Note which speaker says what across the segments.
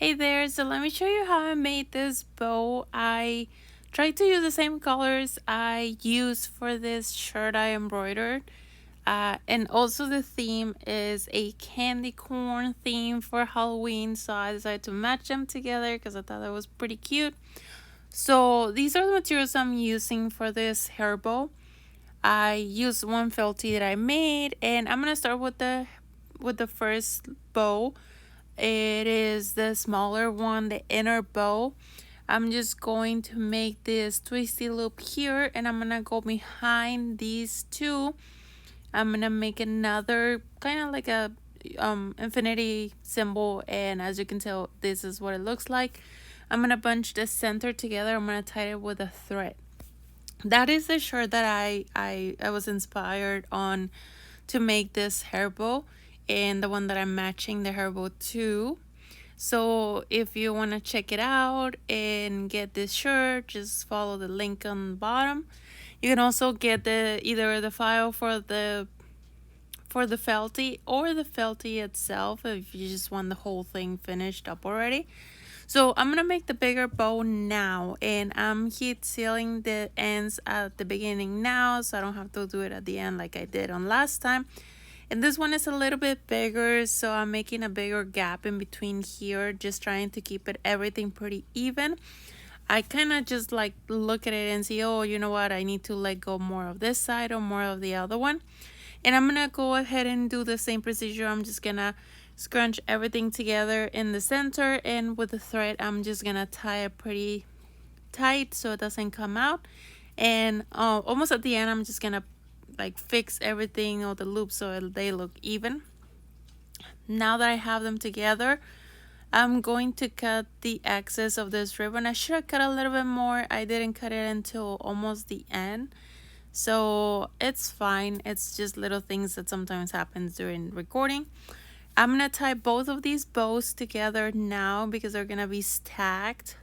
Speaker 1: Hey there, so let me show you how I made this bow. I tried to use the same colors I used for this shirt I embroidered. And also the theme is a candy corn theme for Halloween, so I decided to match them together because I thought that was pretty cute. So these are the materials I'm using for this hair bow. I used one felty that I made, and I'm gonna start with the first bow. It is the smaller one, the inner bow. I'm just going to make this twisty loop here, and I'm gonna go behind these two. I'm gonna make another kind of like a infinity symbol, and as you can tell, this is what it looks like. I'm gonna bunch the center together. I'm gonna tie it with a thread. That is the shirt that I was inspired on to make this hair bow, and the one that I'm matching the hair bow to. So if you want to check it out and get this shirt, just follow the link on the bottom. You can also get either the file for the felty or the felty itself if you just want the whole thing finished up already. So I'm gonna make the bigger bow now, and I'm heat sealing the ends at the beginning now, so I don't have to do it at the end like I did on last time. And this one is a little bit bigger, so I'm making a bigger gap in between here, just trying to keep everything pretty even. I kind of just like look at it and see, oh, you know what, I need to let go more of this side or more of the other one. And I'm gonna go ahead and do the same procedure. I'm just gonna scrunch everything together in the center, and with the thread I'm just gonna tie it pretty tight so it doesn't come out. And almost at the end I'm just gonna like fix everything, all the loops, so they look even. Now that I have them together, I'm going to cut the excess of this ribbon. I should have cut a little bit more. I didn't cut it until almost the end, so it's fine. It's just little things that sometimes happens during recording. I'm gonna tie both of these bows together now because they're gonna be stacked,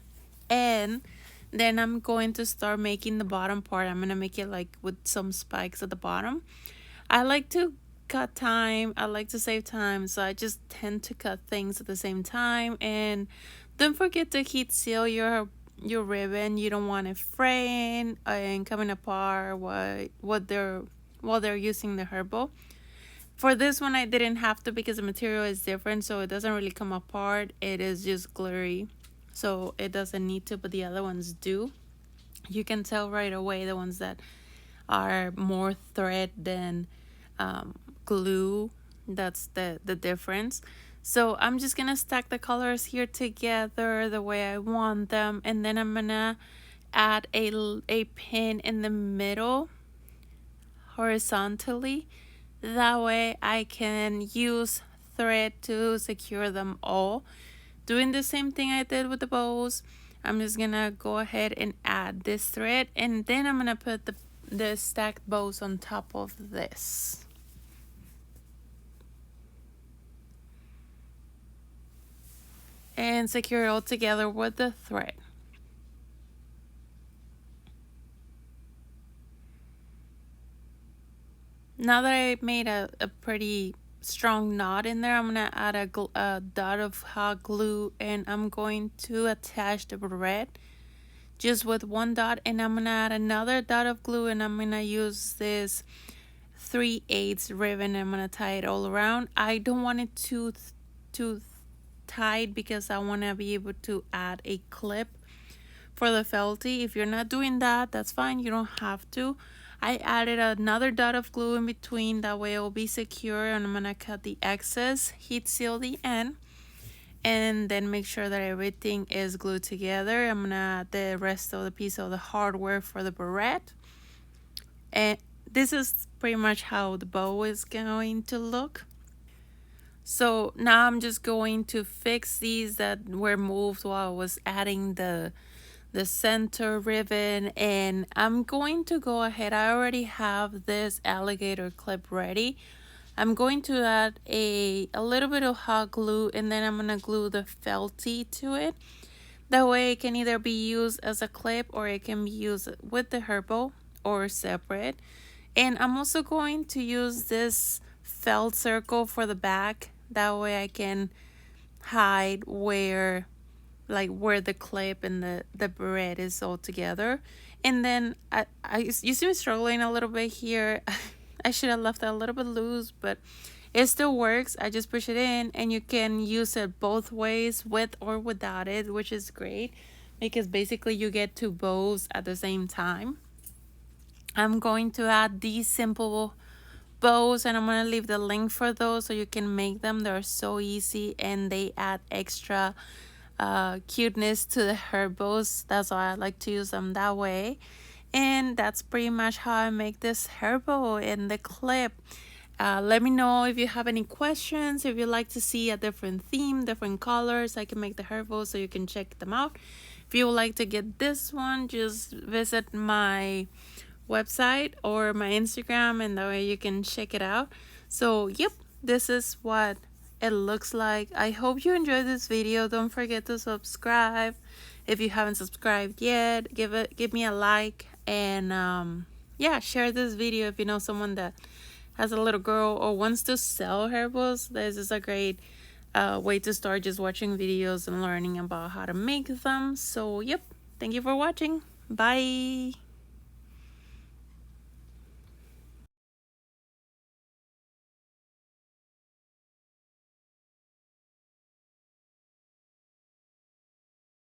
Speaker 1: and then I'm going to start making the bottom part. I'm gonna make it like with some spikes at the bottom. I like to cut time. I like to save time, so I just tend to cut things at the same time. And don't forget to heat seal your ribbon. You don't want it fraying and coming apart while they're using the herbal. For this one I didn't have to because the material is different, so it doesn't really come apart. It is just glittery, so it doesn't need to, but the other ones do. You can tell right away the ones that are more thread than glue. That's the difference. So I'm just gonna stack the colors here together the way I want them, and then I'm gonna add a pin in the middle horizontally. That way I can use thread to secure them all. Doing the same thing I did with the bows, I'm just gonna go ahead and add this thread, and then I'm gonna put the stacked bows on top of this. And secure it all together with the thread. Now that I made a pretty strong knot in there, I'm gonna add a dot of hot glue, and I'm going to attach the red just with one dot, and I'm gonna add another dot of glue, and I'm gonna use this 3/8 ribbon. I'm gonna tie it all around. I don't want it too tight because I want to be able to add a clip for the felty. If you're not doing that, that's fine, you don't have to. I added another dot of glue in between, that way it will be secure, and I'm gonna cut the excess, heat seal the end, and then make sure that everything is glued together. I'm gonna add the rest of the piece of the hardware for the barrette, and this is pretty much how the bow is going to look. So now I'm just going to fix these that were moved while I was adding the center ribbon, and I'm going to go ahead. I already have this alligator clip ready. I'm going to add a little bit of hot glue, and then I'm gonna glue the felty to it. That way it can either be used as a clip or it can be used with the herbal or separate. And I'm also going to use this felt circle for the back. That way I can hide where the clip and the bread is all together. And then you see me struggling a little bit here. I should have left that a little bit loose, but it still works. I just push it in, and you can use it both ways, with or without it, which is great because basically you get two bows at the same time. I'm going to add these simple bows, and I'm going to leave the link for those so you can make them. They're so easy, and they add extra cuteness to the hair bows. That's why I like to use them that way. And that's pretty much how I make this hair bow in the clip. Let me know if you have any questions, if you'd like to see a different theme, different colors. I can make the hair bow so you can check them out. If you would like to get this one, just visit my website or my Instagram, and that way you can check it out. So yep, this is what it looks like. I hope you enjoyed this video. Don't forget to subscribe. If you haven't subscribed yet, give me a like, and yeah, share this video if you know someone that has a little girl or wants to sell hair bows. This is a great way to start, just watching videos and learning about how to make them. So yep, thank you for watching. Bye.